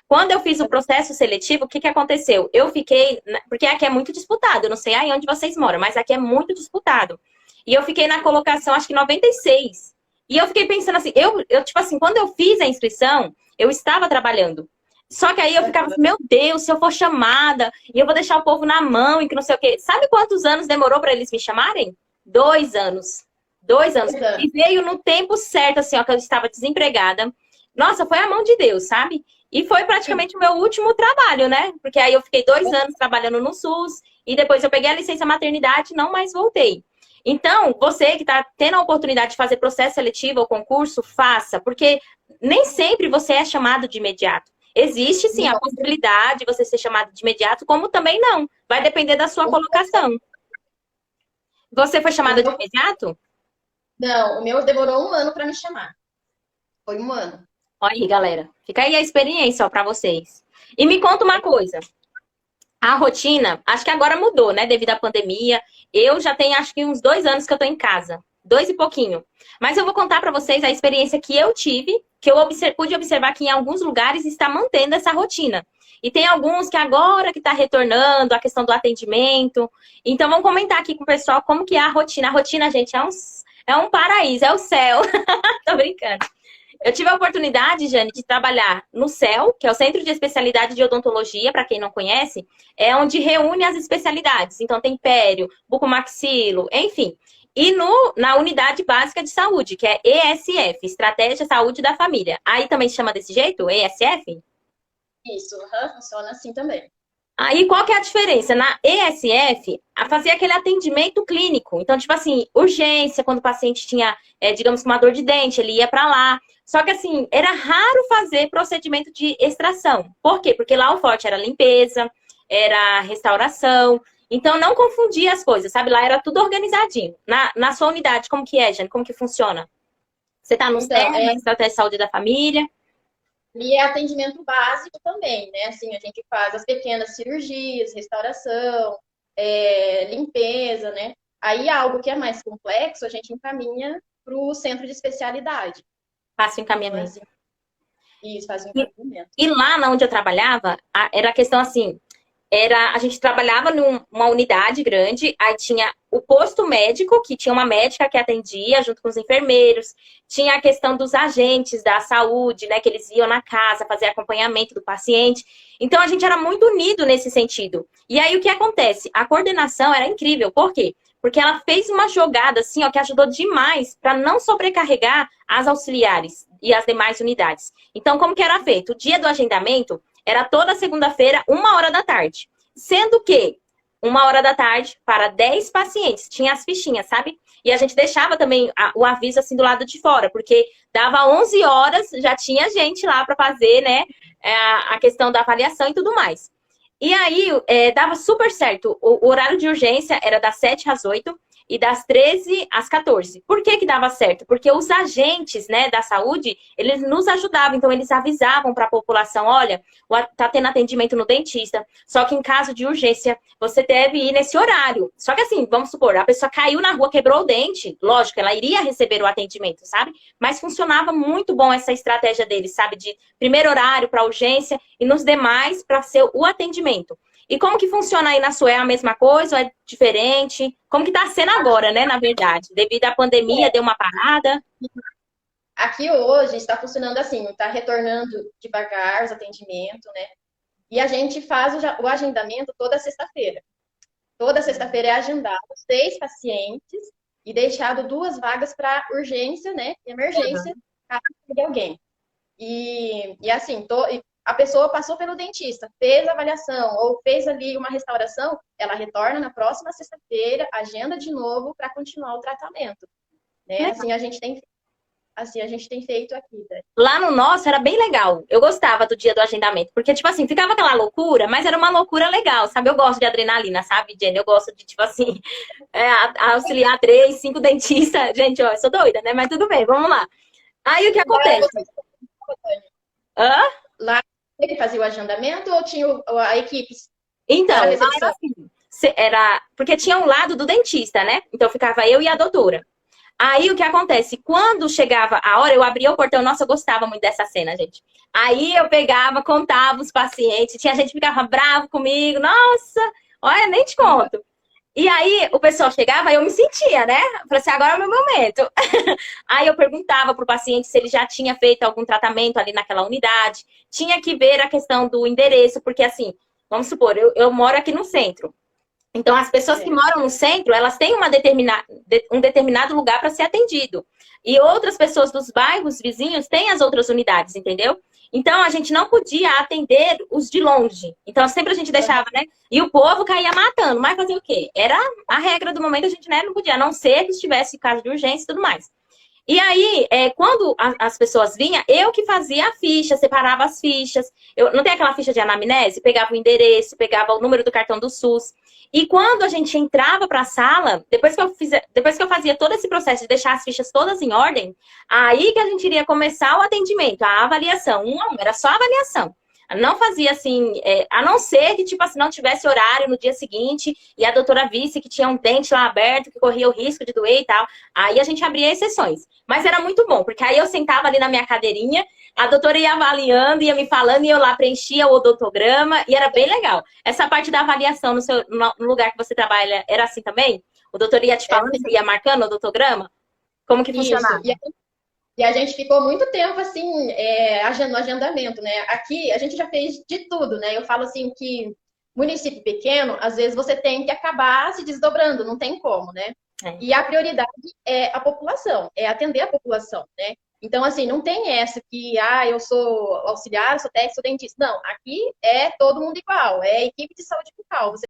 Quando eu fiz o processo seletivo, o que que aconteceu? Eu fiquei, porque aqui é muito disputado, eu não sei aí onde vocês moram, mas aqui é muito disputado. E eu fiquei na colocação, acho que 96. E eu fiquei pensando assim, tipo assim, quando eu fiz a inscrição, eu estava trabalhando. Só que aí eu ficava assim, meu Deus, se eu for chamada, e eu vou deixar o povo na mão e que não sei o quê. Sabe quantos anos demorou para eles me chamarem? 2 anos. 2 anos. E veio no tempo certo, assim, ó, que eu estava desempregada. Nossa, foi a mão de Deus, sabe? E foi praticamente o meu último trabalho, né? Porque aí eu fiquei 2 anos trabalhando no SUS, e depois eu peguei a licença maternidade e não mais voltei. Então, você que está tendo a oportunidade de fazer processo seletivo ou concurso, faça, porque nem sempre você é chamado de imediato. Existe sim a possibilidade de você ser chamado de imediato, como também não. Vai depender da sua colocação. Você foi chamada de imediato? Não, o meu demorou 1 ano para me chamar. Foi 1 ano. Olha aí, galera. Fica aí a experiência, ó, para vocês. E me conta uma coisa. A rotina, acho que agora mudou, né? Devido à pandemia. Eu já tenho, acho que uns 2 anos que eu tô em casa. 2 e pouquinho. Mas eu vou contar para vocês a experiência que eu tive, que eu pude observar que em alguns lugares está mantendo essa rotina. E tem alguns que agora que está retornando, a questão do atendimento. Então, vamos comentar aqui com o pessoal como que é a rotina. A rotina, gente, é um paraíso, é o céu. Tô brincando. Eu tive a oportunidade, Jane, de trabalhar no CEL, que é o Centro de Especialidade de Odontologia, para quem não conhece, é onde reúne as especialidades. Então, tem pério, bucomaxilo, enfim. E na Unidade Básica de Saúde, que é ESF, Estratégia Saúde da Família. Aí também se chama desse jeito? ESF? Isso, funciona assim também. Aí, qual que é a diferença? Na ESF, fazia aquele atendimento clínico. Então, tipo assim, urgência, quando o paciente tinha, digamos, uma dor de dente, ele ia para lá. Só que, assim, era raro fazer procedimento de extração. Por quê? Porque lá o forte era limpeza, era restauração. Então, não confundia as coisas, sabe? Lá era tudo organizadinho. Na sua unidade, como que é, Jane? Como que funciona? Você tá no Então, SER, na Estratégia de Saúde da Família? e é atendimento básico também, né? Assim, a gente faz as pequenas cirurgias, restauração, limpeza, né? Aí algo que é mais complexo, a gente encaminha para o centro de especialidade. Faço Então, encaminhamento. assim, isso faz o E, encaminhamento. e lá onde eu trabalhava, era a questão assim, a gente trabalhava numa unidade grande, aí tinha o posto médico, que tinha uma médica que atendia junto com os enfermeiros, tinha a questão dos agentes da saúde, né, que eles iam na casa fazer acompanhamento do paciente. Então a gente era muito unido nesse sentido. E aí o que acontece? A coordenação era incrível. Por quê? Porque ela fez uma jogada assim, ó, que ajudou demais para não sobrecarregar as auxiliares e as demais unidades. Então, como que era feito? O dia do agendamento era toda segunda-feira, 1 hora da tarde. Sendo que 1 hora da tarde para 10 pacientes. Tinha as fichinhas, sabe? E a gente deixava também o aviso assim do lado de fora, porque dava 11 horas, já tinha gente lá para fazer, né? A questão da avaliação e tudo mais. E aí, dava super certo. O horário de urgência era das 7 às 8 e das 13 às 14. Por que que dava certo? Porque os agentes, né, da saúde, eles nos ajudavam. Então, eles avisavam para a população, olha, tá tendo atendimento no dentista, só que em caso de urgência, você deve ir nesse horário. Só que assim, vamos supor, a pessoa caiu na rua, quebrou o dente, lógico, ela iria receber o atendimento, sabe? Mas funcionava muito bom essa estratégia deles, sabe? De primeiro horário para urgência e nos demais para ser o atendimento. E como que funciona aí na sua? É a mesma coisa ou é diferente? Como que tá sendo agora, né, na verdade? Devido à pandemia, deu uma parada? Aqui hoje está funcionando assim, está retornando devagar os atendimentos, né? E a gente faz o agendamento toda sexta-feira. Toda sexta-feira é agendado 6 pacientes e deixado 2 vagas para urgência, né? E emergência, caso de alguém. E assim, a pessoa passou pelo dentista, fez a avaliação ou fez ali uma restauração, ela retorna na próxima sexta-feira, agenda de novo para continuar o tratamento, né? Assim a gente tem feito aqui, né? Lá no nosso era bem legal. Eu gostava do dia do agendamento. Porque, tipo assim, ficava aquela loucura, mas era uma loucura legal, sabe? Eu gosto de adrenalina, sabe, Jenny? Eu gosto de, tipo assim, auxiliar 3, 5 dentistas. Gente, ó, eu sou doida, né? Mas tudo bem, vamos lá. Aí o que acontece? Hã? Lá ele fazia o agendamento ou tinha a equipe Então, da lá era recepção? assim. Porque tinha um lado do dentista, né? Então ficava eu e a doutora. Aí o que acontece? Quando chegava a hora, eu abria o portão, nossa, eu gostava muito dessa cena, gente. Aí eu pegava, contava os pacientes, tinha gente que ficava bravo comigo, nossa, olha, nem te conto. E aí o pessoal chegava e eu me sentia, né? Eu falei assim, agora é o meu momento. Aí eu perguntava para o paciente se ele já tinha feito algum tratamento ali naquela unidade. Tinha que ver a questão do endereço, porque assim, vamos supor, eu moro aqui no centro. Então, as pessoas que É. moram no centro, elas têm um determinado lugar para ser atendido. E outras pessoas dos bairros vizinhos têm as outras unidades, entendeu? Então, a gente não podia atender os de longe. Então, sempre a gente deixava, né? E o povo caía matando. Mas fazer o quê? Era a regra do momento, a gente, né, não podia, a não ser que estivesse caso de urgência e tudo mais. E aí, quando as pessoas vinham, eu que fazia a ficha, separava as fichas. Eu não tem aquela ficha de anamnese? Pegava o endereço, pegava o número do cartão do SUS. E quando a gente entrava para a sala, depois que eu fazia todo esse processo de deixar as fichas todas em ordem, aí que a gente iria começar o atendimento, a avaliação. Um a um, era só avaliação. Não fazia assim, a não ser que, tipo assim, não tivesse horário no dia seguinte e a doutora visse que tinha um dente lá aberto, que corria o risco de doer e tal. Aí a gente abria exceções. Mas era muito bom, porque aí eu sentava ali na minha cadeirinha, a doutora ia avaliando, ia me falando, e eu lá preenchia o odontograma, e era bem legal. Essa parte da avaliação no lugar que você trabalha era assim também? O doutor ia te falando, você ia marcando o odontograma? Como que Isso. funcionava? E a gente ficou muito tempo assim, no agendamento, né? Aqui a gente já fez de tudo, né? Eu falo assim que município pequeno, às vezes você tem que acabar se desdobrando, não tem como, né? É. E a prioridade é a população, é atender a população, né? Então, assim, não tem essa que, eu sou auxiliar, sou técnico, sou dentista. Não, aqui é todo mundo igual, é equipe de saúde bucal. Você